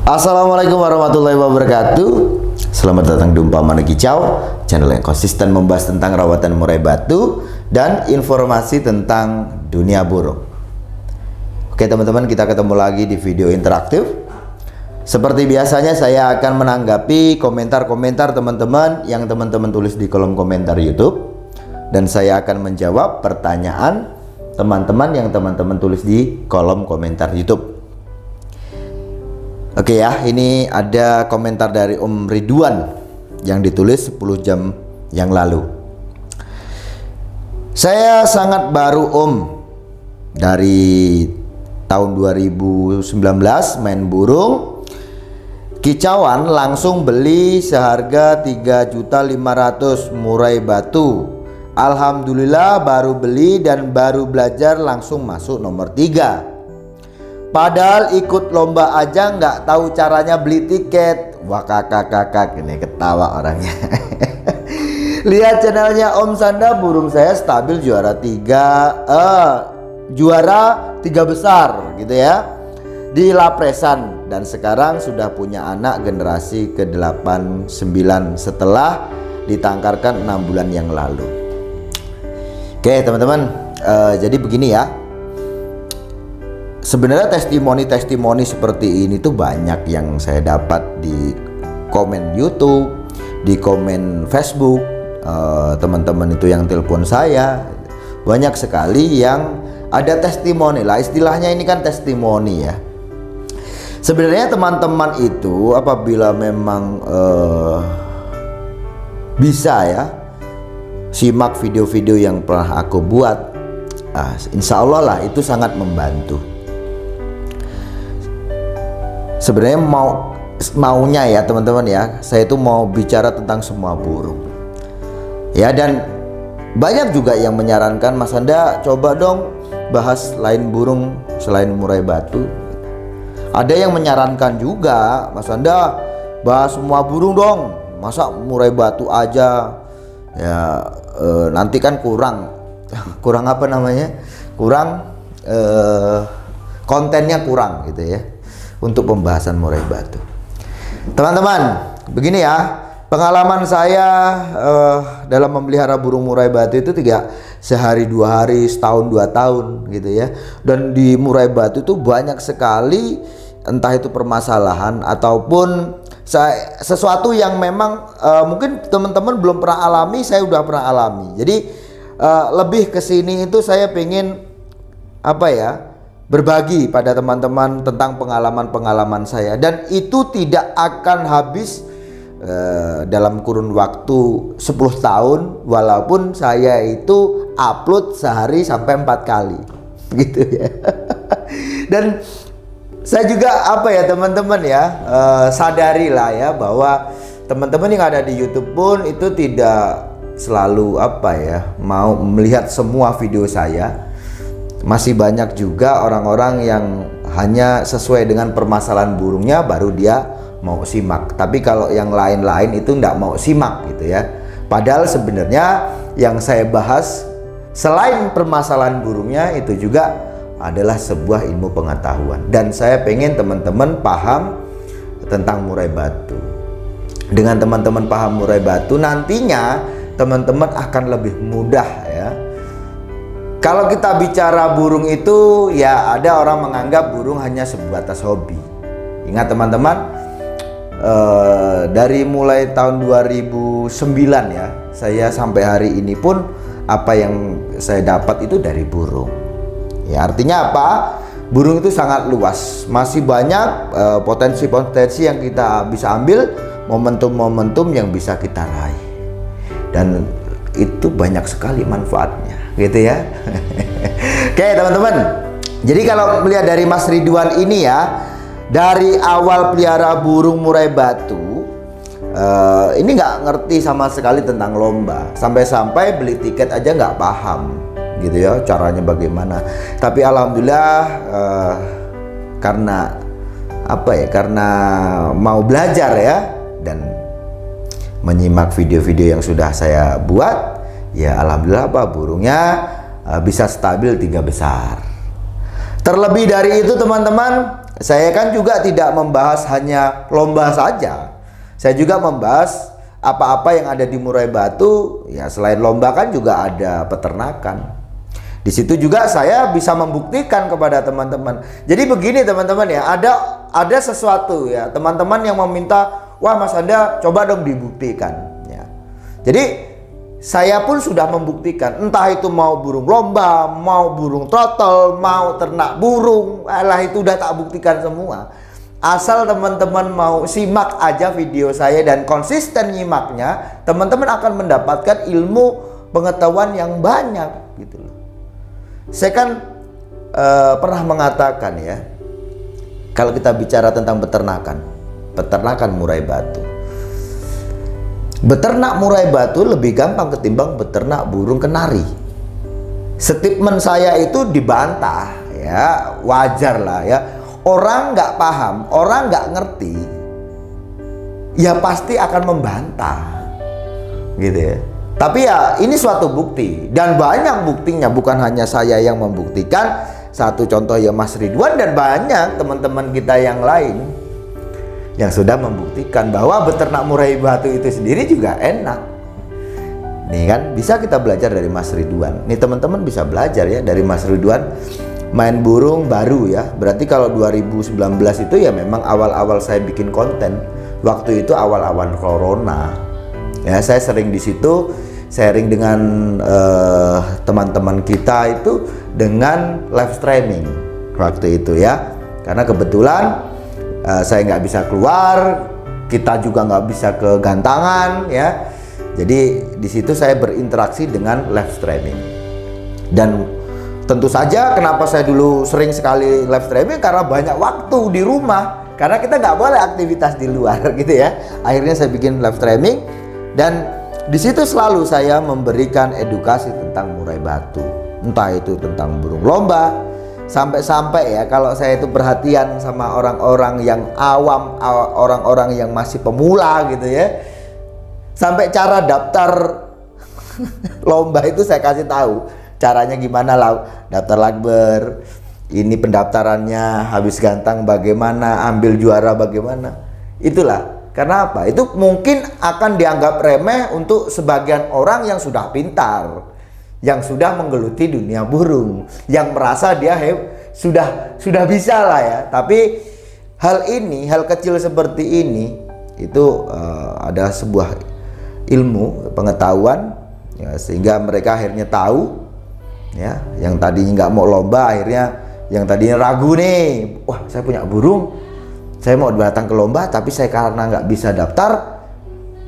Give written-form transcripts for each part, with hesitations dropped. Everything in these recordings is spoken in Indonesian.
Assalamualaikum warahmatullahi wabarakatuh. Selamat datang di Umpama Kicau, channel yang konsisten membahas tentang rawatan murai batu dan informasi tentang dunia burung. Oke teman-teman, kita ketemu lagi di video interaktif. Seperti biasanya saya akan menanggapi komentar-komentar teman-teman yang teman-teman tulis di kolom komentar YouTube, dan saya akan menjawab pertanyaan teman-teman yang teman-teman tulis di kolom komentar YouTube. Oke ya, ini ada komentar dari Om Ridwan yang ditulis 10 jam yang lalu. Saya sangat baru Om, dari tahun 2019 main burung kicauan, langsung beli seharga 3.500.000 murai batu. Alhamdulillah baru beli dan baru belajar langsung masuk nomor 3. Padahal ikut lomba aja nggak tahu caranya beli tiket. Wah kakak ini ketawa orangnya. Lihat channelnya Om Sanda, burung saya stabil juara 3 besar gitu ya di Lapresan, dan sekarang sudah punya anak generasi ke-8 9 setelah ditangkarkan 6 bulan yang lalu. Oke teman-teman, jadi begini ya. Sebenarnya testimoni seperti ini tuh banyak yang saya dapat di komen YouTube, di komen Facebook. Teman-teman itu yang telepon saya, banyak sekali yang ada testimoni lah, istilahnya ini kan testimoni ya. Sebenarnya teman-teman itu apabila memang bisa ya simak video-video yang pernah aku buat, insya Allah lah itu sangat membantu. Sebenarnya maunya ya teman-teman ya, saya itu mau bicara tentang semua burung ya, dan banyak juga yang menyarankan, Mas Anda coba dong bahas lain burung selain murai batu. Ada yang menyarankan juga, Mas Anda bahas semua burung dong, masa murai batu aja ya, nanti kan kurang apa namanya, kurang kontennya kurang gitu ya untuk pembahasan murai batu. Teman-teman, begini ya, pengalaman saya dalam memelihara burung murai batu itu tidak sehari 2 hari, setahun 2 tahun gitu ya. Dan di murai batu itu banyak sekali, entah itu permasalahan ataupun sesuatu yang memang mungkin teman-teman belum pernah alami, saya udah pernah alami. Jadi lebih ke sini itu saya pengen apa ya, berbagi pada teman-teman tentang pengalaman-pengalaman saya, dan itu tidak akan habis dalam kurun waktu 10 tahun, walaupun saya itu upload sehari sampai 4 kali gitu ya. Dan saya juga apa ya teman-teman ya, sadarilah ya bahwa teman-teman yang ada di YouTube pun itu tidak selalu apa ya mau melihat semua video saya. Masih banyak juga orang-orang yang hanya sesuai dengan permasalahan burungnya baru dia mau simak. Tapi kalau yang lain-lain itu enggak mau simak gitu ya. Padahal sebenarnya yang saya bahas selain permasalahan burungnya itu juga adalah sebuah ilmu pengetahuan. Dan saya pengen teman-teman paham tentang murai batu. Dengan teman-teman paham murai batu, nantinya teman-teman akan lebih mudah ya. Kalau kita bicara burung itu ya, ada orang menganggap burung hanya sebatas hobi. Ingat teman-teman, dari mulai tahun 2009 ya, saya sampai hari ini pun apa yang saya dapat itu dari burung. Ya artinya apa? Burung itu sangat luas, masih banyak potensi-potensi yang kita bisa ambil, momentum-momentum yang bisa kita raih, dan itu banyak sekali manfaatnya gitu ya. Oke teman-teman, jadi kalau melihat dari Mas Ridwan ini ya, dari awal pelihara burung murai batu ini nggak ngerti sama sekali tentang lomba, sampai-sampai beli tiket aja nggak paham gitu ya caranya bagaimana. Tapi alhamdulillah karena apa ya, karena mau belajar ya dan menyimak video-video yang sudah saya buat, ya alhamdulillah apa burungnya bisa stabil 3 besar. Terlebih dari itu teman-teman, saya kan juga tidak membahas hanya lomba saja. Saya juga membahas apa-apa yang ada di Murai Batu. Ya, selain lomba kan juga ada peternakan. Di situ juga saya bisa membuktikan kepada teman-teman. Jadi begini teman-teman ya, ada sesuatu ya, teman-teman yang meminta, wah Mas Anda coba dong dibuktikan ya. Jadi saya pun sudah membuktikan, entah itu mau burung lomba, mau burung trotol, mau ternak burung, alah itu udah tak buktikan semua. Asal teman-teman mau simak aja video saya dan konsisten nyimaknya, teman-teman akan mendapatkan ilmu pengetahuan yang banyak gitu loh. Saya kan pernah mengatakan ya, kalau kita bicara tentang peternakan murai batu. Beternak murai batu lebih gampang ketimbang beternak burung kenari. Statement saya itu dibantah ya, wajar lah ya. Orang nggak paham, orang nggak ngerti, ya pasti akan membantah, gitu ya. Tapi ya ini suatu bukti dan banyak buktinya, bukan hanya saya yang membuktikan. Satu contoh ya Mas Ridwan dan banyak teman-teman kita yang lain yang sudah membuktikan bahwa beternak murai batu itu sendiri juga enak. Nih kan bisa kita belajar dari Mas Ridwan. Nih teman-teman bisa belajar ya dari Mas Ridwan main burung baru ya. Berarti kalau 2019 itu ya memang awal-awal saya bikin konten. Waktu itu awal-awal corona. Ya, saya sering di situ sharing dengan teman-teman kita itu dengan live streaming waktu itu ya. Karena kebetulan saya nggak bisa keluar, kita juga nggak bisa ke gantangan ya. Jadi di situ saya berinteraksi dengan live streaming. Dan tentu saja kenapa saya dulu sering sekali live streaming, karena banyak waktu di rumah. Karena kita nggak boleh aktivitas di luar gitu ya. Akhirnya saya bikin live streaming dan di situ selalu saya memberikan edukasi tentang murai batu. Entah itu tentang burung lomba, sampai-sampai ya kalau saya itu perhatian sama orang-orang yang awam, orang-orang yang masih pemula gitu ya, sampai cara daftar lomba itu saya kasih tahu caranya gimana lah, daftar lakber, ini pendaftarannya, habis gantang bagaimana, ambil juara bagaimana. Itulah karena apa, itu mungkin akan dianggap remeh untuk sebagian orang yang sudah pintar, yang sudah menggeluti dunia burung, yang merasa dia sudah bisa lah ya. Tapi hal kecil seperti ini itu ada sebuah ilmu pengetahuan ya, sehingga mereka akhirnya tahu ya, yang tadinya nggak mau lomba akhirnya, yang tadinya ragu nih, wah saya punya burung, saya mau datang ke lomba tapi saya karena nggak bisa daftar,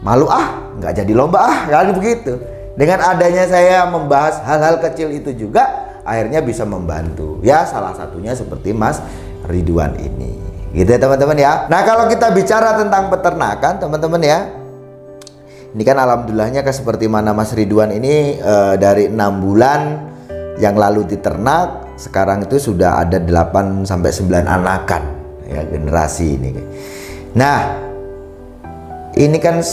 malu nggak jadi lomba kan begitu. Dengan adanya saya membahas hal-hal kecil itu juga akhirnya bisa membantu ya, salah satunya seperti Mas Ridwan ini gitu ya teman-teman ya. Nah kalau kita bicara tentang peternakan teman-teman ya, ini kan alhamdulillahnya kan seperti mana Mas Ridwan ini dari 6 bulan yang lalu diternak, sekarang itu sudah ada 8 sampai 9 anakan ya, generasi ini. Nah ini kan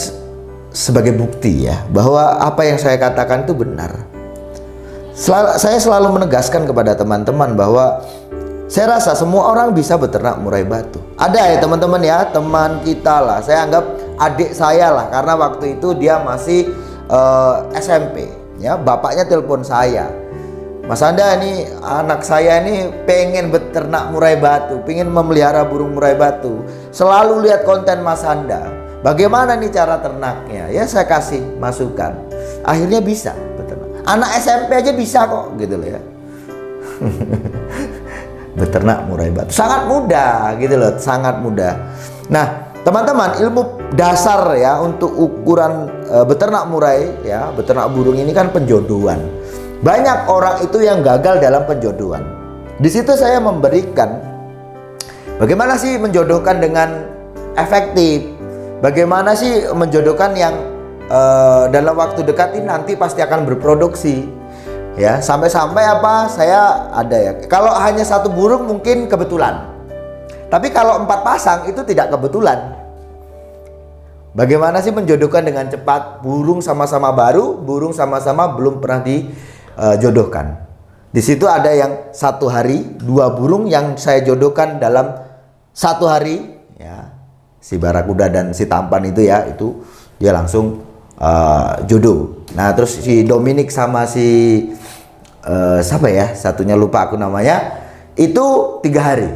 sebagai bukti ya bahwa apa yang saya katakan itu benar. Saya selalu menegaskan kepada teman-teman bahwa saya rasa semua orang bisa beternak murai batu. Ada ya teman-teman ya, teman kita lah, saya anggap adik saya lah, karena waktu itu dia masih SMP ya. Bapaknya telepon saya, Mas Anda ini anak saya ini pengen beternak murai batu, pengen memelihara burung murai batu, selalu lihat konten Mas Anda, bagaimana nih cara ternaknya ya. Saya kasih masukan, akhirnya bisa beternak. Anak SMP aja bisa kok gitu loh ya. Beternak murai batu sangat mudah gitu loh, sangat mudah. Nah teman-teman, ilmu dasar ya untuk ukuran beternak murai ya, beternak burung ini kan penjodohan. Banyak orang itu yang gagal dalam penjodohan. Di situ saya memberikan bagaimana sih menjodohkan dengan efektif, bagaimana sih menjodohkan yang dalam waktu dekat ini nanti pasti akan berproduksi ya. Sampai-sampai apa, saya ada ya, kalau hanya satu burung mungkin kebetulan, tapi kalau 4 pasang itu tidak kebetulan. Bagaimana sih menjodohkan dengan cepat burung sama-sama baru, burung sama-sama belum pernah dijodohkan. Di situ ada yang 1 hari 2 burung yang saya jodohkan dalam 1 hari ya, si barakuda dan si tampan itu ya, itu dia langsung jodoh. Nah terus si Dominic sama si siapa ya, satunya lupa aku namanya, itu 3 hari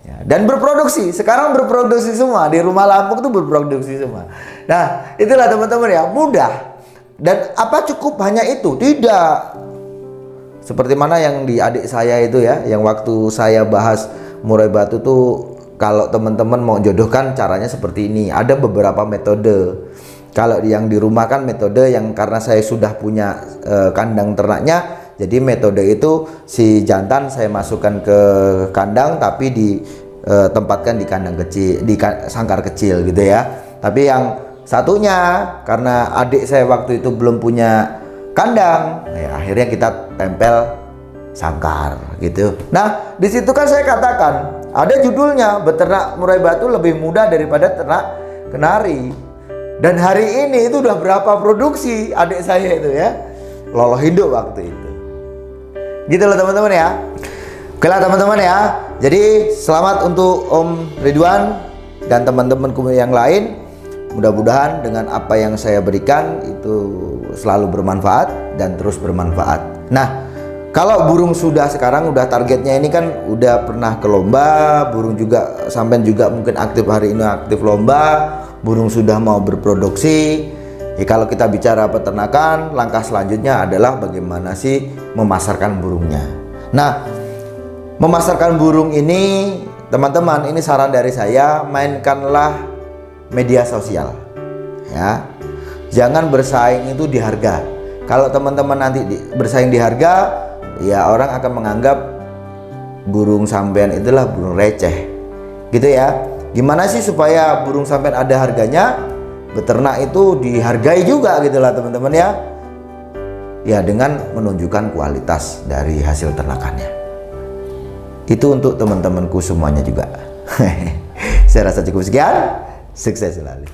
ya, dan berproduksi. Sekarang berproduksi semua di rumah Lampung tuh, berproduksi semua. Nah itulah teman-teman ya, mudah. Dan apa cukup hanya itu? Tidak. Seperti mana yang di adik saya itu ya, yang waktu saya bahas murai batu tuh, kalau teman-teman mau jodohkan caranya seperti ini. Ada beberapa metode. Kalau yang di rumah kan metode yang karena saya sudah punya kandang ternaknya, jadi metode itu si jantan saya masukkan ke kandang tapi ditempatkan di kandang kecil, di sangkar kecil gitu ya. Tapi yang satunya karena adik saya waktu itu belum punya kandang, ya akhirnya kita tempel sangkar gitu. Nah di situ kan saya katakan ada judulnya, beternak murai batu lebih mudah daripada ternak kenari. Dan hari ini itu udah berapa produksi adik saya itu ya, loloh induk waktu itu. Gitu loh teman-teman ya. Oke lah teman-teman ya. Jadi selamat untuk Om Ridwan dan teman-temanku yang lain. Mudah-mudahan dengan apa yang saya berikan itu selalu bermanfaat dan terus bermanfaat. Nah, kalau burung sudah sekarang udah targetnya ini kan udah pernah ke lomba, burung juga sampai juga mungkin aktif hari ini aktif lomba, burung sudah mau berproduksi. Ya, kalau kita bicara peternakan, langkah selanjutnya adalah bagaimana sih memasarkan burungnya. Nah, memasarkan burung ini, teman-teman, ini saran dari saya, mainkanlah media sosial. Ya, jangan bersaing itu di harga. Kalau teman-teman nanti bersaing di harga, ya orang akan menganggap burung sampean itulah burung receh, gitu ya. Gimana sih supaya burung sampean ada harganya? Beternak itu dihargai juga gitulah teman-teman ya. Ya dengan menunjukkan kualitas dari hasil ternakannya. Itu untuk teman-temanku semuanya juga. Saya rasa cukup sekian. Sukses selalu.